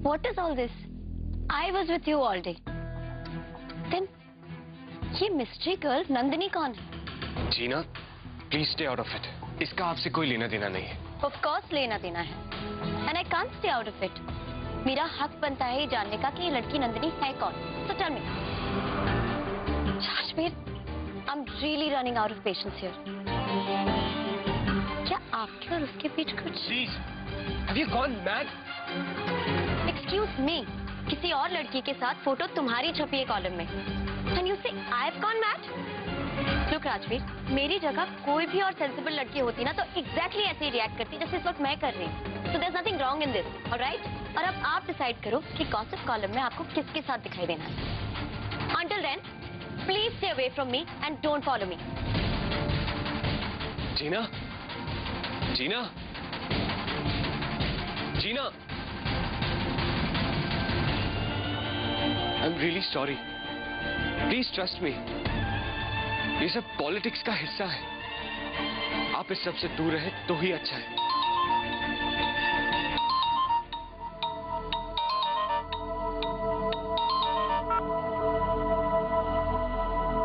What is all this? I was with you all day. Then ये mystery girl Nandini कौन है? Jeena, please stay out of it. इसका आपसे कोई लेना देना नहीं है. Of course लेना देना है. And I can't stay out of it. मेरा हक बनता है ये जानने का कि ये लड़की नंदिनी है कौन. So tell me. Rajveer, I'm really running out of patience here. क्या आपके और उसके बीच कुछ? Please, have you gone mad? Excuse me. किसी और लड़की के साथ फोटो तुम्हारी छपी है कॉलम में. And you say I've gone mad? Look Rajveer, मेरी जगह कोई भी और सेंसिबल लड़की होती ना तो एग्जैक्टली ऐसे ही रिएक्ट करती जैसे इस वक्त मैं कर रही हूँ. So there's nothing wrong in this, alright? और अब आप डिसाइड करो कि गॉसिप कॉलम में आपको किसके साथ दिखाई देना है. Until then, please stay away from me and don't follow me. Jeena, Jeena, Jeena. I'm really sorry. Please trust me. ये सब पॉलिटिक्स का हिस्सा है. आप इस सब से दूर रहे तो ही अच्छा है.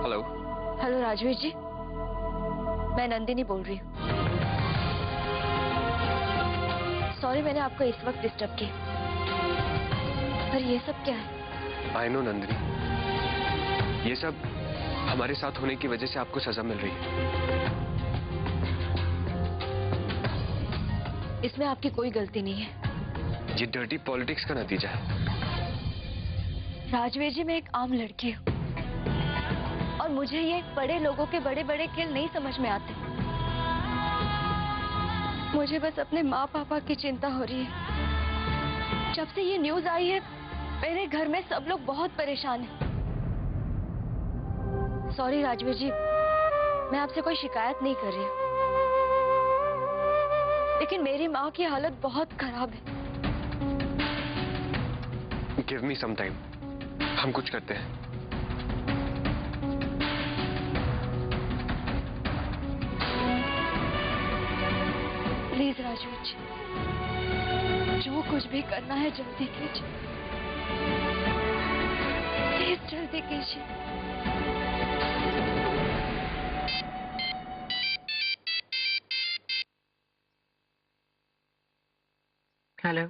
हेलो. हेलो राजवीर जी, मैं नंदिनी बोल रही हूँ. सॉरी मैंने आपको इस वक्त डिस्टर्ब किया. पर ये सब क्या है? आई नो नंदिनी, ये सब हमारे साथ होने की वजह से आपको सजा मिल रही है. इसमें आपकी कोई गलती नहीं है. ये डर्टी पॉलिटिक्स का नतीजा है. राजवीर जी, मैं एक आम लड़की हूँ और मुझे ये बड़े लोगों के बड़े बड़े खेल नहीं समझ में आते. मुझे बस अपने माँ पापा की चिंता हो रही है. जब से ये न्यूज आई है मेरे घर में सब लोग बहुत परेशान हैं. सॉरी राजवीर जी, मैं आपसे कोई शिकायत नहीं कर रही हूँ, लेकिन मेरी माँ की हालत बहुत खराब है. गिव मी सम टाइम, हम कुछ करते हैं. प्लीज राजवीर जी, जो कुछ भी करना है जल्दी कीजिए. प्लीज जल्दी कीजिए. हेलो.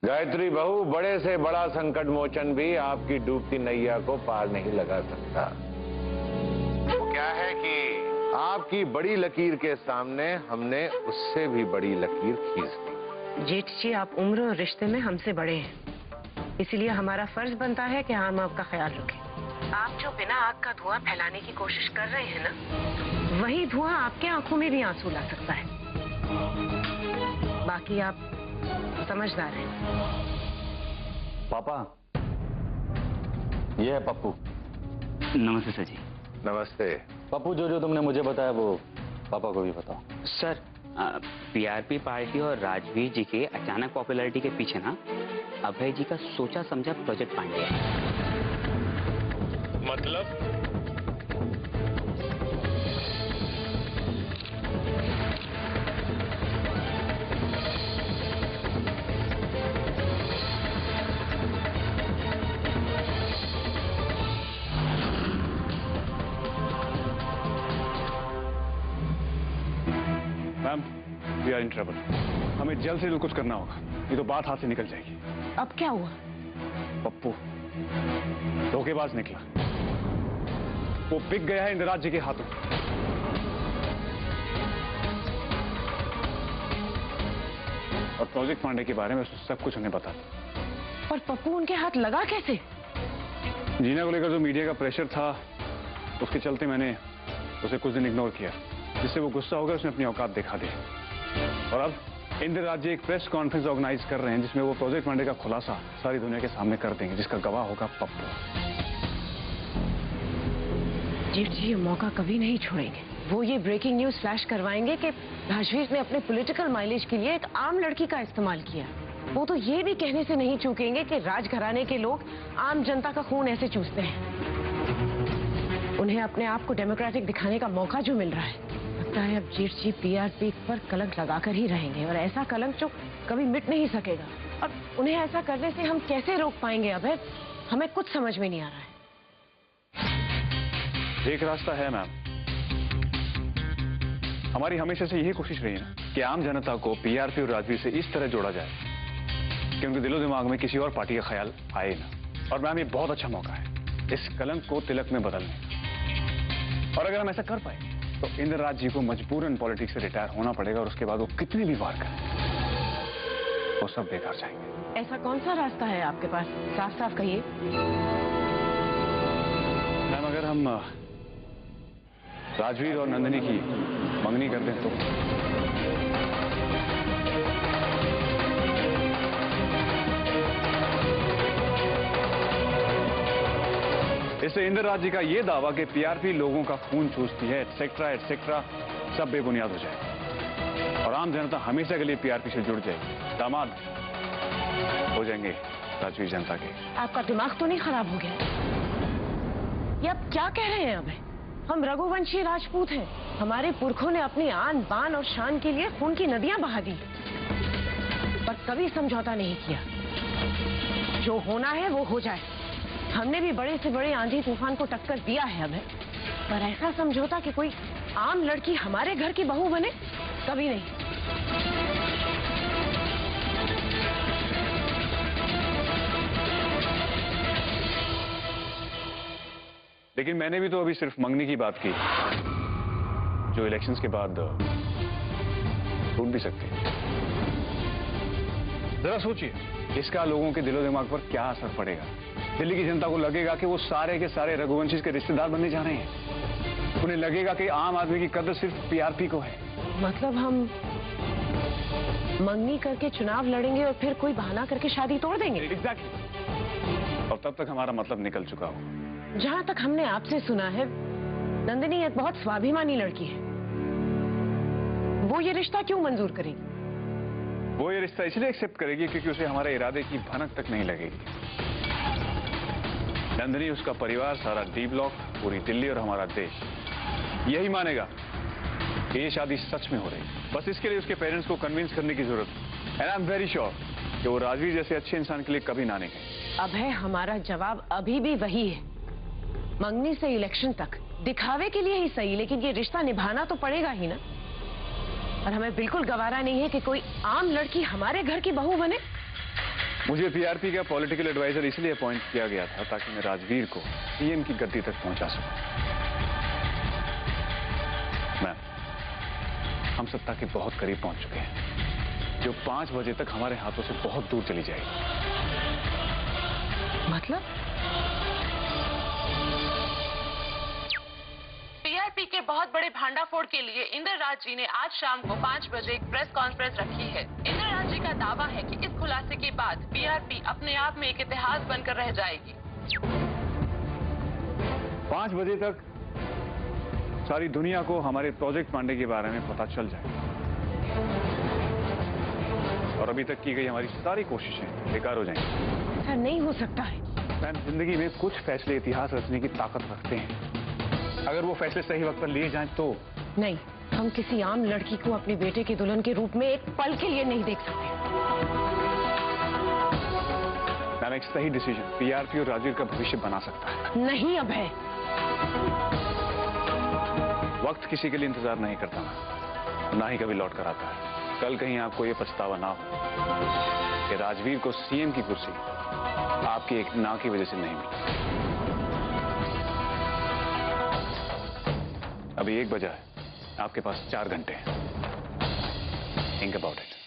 गायत्री बहू, बड़े से बड़ा संकट मोचन भी आपकी डूबती नैया को पार नहीं लगा सकता. वो क्या है कि आपकी बड़ी लकीर के सामने हमने उससे भी बड़ी लकीर खींच दी. जेठ जी, आप उम्र और रिश्ते में हमसे बड़े हैं, इसलिए हमारा फर्ज बनता है कि हम आपका ख्याल रखें. आप जो बिना आग का धुआं फैलाने की कोशिश कर रहे हैं ना, वही धुआं आपके आंखों में भी आंसू ला सकता है. बाकी आप समझदार हैं. पापा, ये है पप्पू. नमस्ते सर जी. नमस्ते. पप्पू, जो तुमने मुझे बताया वो पापा को भी बताओ. सर, पीआरपी पार्टी और राजवीर जी के अचानक पॉपुलैरिटी के पीछे ना अभय जी का सोचा समझा प्रोजेक्ट पांडे है. मतलब? Ma'am, we are in trouble. हमें जल्द से जल्द कुछ करना होगा, ये तो बात हाथ से निकल जाएगी. अब क्या हुआ? पप्पू धोखेबाज निकला. वो बिक गया है इंदिराज जी के हाथों. और प्रोजेक्ट पांडे के बारे में उसने सब कुछ उन्हें बता दिया. पर पप्पू उनके हाथ लगा कैसे? जीना को लेकर जो मीडिया का प्रेशर था, उसके चलते मैंने उसे कुछ दिन इग्नोर किया, जिससे वो गुस्सा हो गया. उसने अपनी औकात दिखा दी. और अब इंदिराज जी एक प्रेस कॉन्फ्रेंस ऑर्गेनाइज कर रहे हैं, जिसमें वो प्रोजेक्ट पांडे का खुलासा सारी दुनिया के सामने कर देंगे, जिसका गवाह होगा पप्पू. जेठ जी ये मौका कभी नहीं छोड़ेंगे. वो ये ब्रेकिंग न्यूज फ्लैश करवाएंगे कि राजवीर ने अपने पॉलिटिकल माइलेज के लिए एक आम लड़की का इस्तेमाल किया. वो तो ये भी कहने से नहीं चूकेंगे कि राजघराने के लोग आम जनता का खून ऐसे चूसते हैं. उन्हें अपने आप को डेमोक्रेटिक दिखाने का मौका जो मिल रहा है, लगता है अब जेठ जी पीआरपी पर कलंक लगाकर ही रहेंगे, और ऐसा कलंक जो कभी मिट नहीं सकेगा. अब उन्हें ऐसा करने से हम कैसे रोक पाएंगे अभय? हमें कुछ समझ में नहीं आ रहा है। एक रास्ता है मैम, हमारी हमेशा से यही कोशिश रही ना कि आम जनता को पीआरपी और राजवीर से इस तरह जोड़ा जाए कि उनके दिलो दिमाग में किसी और पार्टी का ख्याल आए ना। और मैम, ये बहुत अच्छा मौका है इस कलंक को तिलक में बदलने का। और अगर हम ऐसा कर पाए तो इंद्रराज जी को मजबूरन पॉलिटिक्स से रिटायर होना पड़ेगा और उसके बाद वो कितनी भी वार करें वो सब बेकार जाएंगे। ऐसा कौन सा रास्ता है आपके पास? साफ साफ कहिए। मैम, अगर हम राजवीर और नंदिनी की मंगनी कर दें तो इससे इंद्रराज जी का ये दावा कि पीआरपी लोगों का खून चूसती है एटसेट्रा एटसेट्रा सब बेबुनियाद हो जाएगा और आम जनता हमेशा के लिए पीआरपी से जुड़ जाएगी। दामाद हो जाएंगे राजवीर जनता के। आपका दिमाग तो नहीं खराब हो गया? ये आप क्या कह रहे हैं अभय? हम रघुवंशी राजपूत हैं। हमारे पुरखों ने अपनी आन बान और शान के लिए खून की नदियां बहा दी पर कभी समझौता नहीं किया। जो होना है वो हो जाए। हमने भी बड़े से बड़े आंधी तूफान को टक्कर दिया है अभय, पर ऐसा समझौता कि कोई आम लड़की हमारे घर की बहू बने, कभी नहीं। लेकिन मैंने भी तो अभी सिर्फ मंगनी की बात की जो इलेक्शंस के बाद टूट भी सकती है। जरा सोचिए इसका लोगों के दिलो दिमाग पर क्या असर पड़ेगा। दिल्ली की जनता को लगेगा कि वो सारे के सारे रघुवंशी के रिश्तेदार बनने जा रहे हैं। उन्हें लगेगा कि आम आदमी की कदर सिर्फ पीआरपी को है। मतलब हम मंगनी करके चुनाव लड़ेंगे और फिर कोई बहाना करके शादी तोड़ देंगे? एग्जैक्टली। और तब तक हमारा मतलब निकल चुका हो। जहां तक हमने आपसे सुना है, नंदिनी एक बहुत स्वाभिमानी लड़की है। वो ये रिश्ता क्यों मंजूर करेगी? वो ये रिश्ता इसलिए एक्सेप्ट करेगी क्योंकि उसे हमारे इरादे की भनक तक नहीं लगेगी। नंदिनी, उसका परिवार, सारा डी ब्लॉक, पूरी दिल्ली और हमारा देश यही मानेगा कि ये शादी सच में हो रही है। बस इसके लिए उसके पेरेंट्स को कन्विंस करने की जरूरत है। And I am very sure कि वो राजवीर जैसे अच्छे इंसान के लिए कभी ना निकले। अभय, हमारा जवाब अभी भी वही है। मंगनी से इलेक्शन तक दिखावे के लिए ही सही, लेकिन ये रिश्ता निभाना तो पड़ेगा ही ना। और हमें बिल्कुल गवारा नहीं है कि कोई आम लड़की हमारे घर की बहू बने। मुझे पीआरपी का पॉलिटिकल एडवाइजर इसलिए अपॉइंट किया गया था ताकि मैं राजवीर को पीएम की गद्दी तक पहुंचा सकूं। मैम, हम सत्ता के बहुत करीब पहुंच चुके हैं जो 5 बजे तक हमारे हाथों से बहुत दूर चली जाएगी। मतलब? पीआरपी के बहुत बड़े भांडाफोड़ के लिए इंद्रराज जी ने आज शाम को 5 बजे एक प्रेस कॉन्फ्रेंस रखी है। इंद्रराज जी का दावा है कि इस खुलासे के बाद पीआरपी अपने आप में एक इतिहास बनकर रह जाएगी। 5 बजे तक सारी दुनिया को हमारे प्रोजेक्ट पांडे के बारे में पता चल जाएगा और अभी तक की गई हमारी सारी कोशिशें बेकार हो जाएंगी। ऐसा नहीं हो सकता है। मैम, जिंदगी में कुछ फैसले इतिहास रचने की ताकत रखते हैं। अगर वो फैसले सही वक्त पर लिए जाएं तो। नहीं, हम किसी आम लड़की को अपने बेटे के दुल्हन के रूप में एक पल के लिए नहीं देख सकते। मैम, एक सही डिसीजन पीआरपी और राजवीर का भविष्य बना सकता है। नहीं अभय। वक्त किसी के लिए इंतजार नहीं करता ना ही कभी लौट कर आता है। कल कहीं आपको ये पछतावा ना हो कि राजवीर को सीएम की कुर्सी आपकी एक ना की वजह से नहीं मिली। अभी 1 बजा है, आपके पास 4 घंटे हैं। Think about it.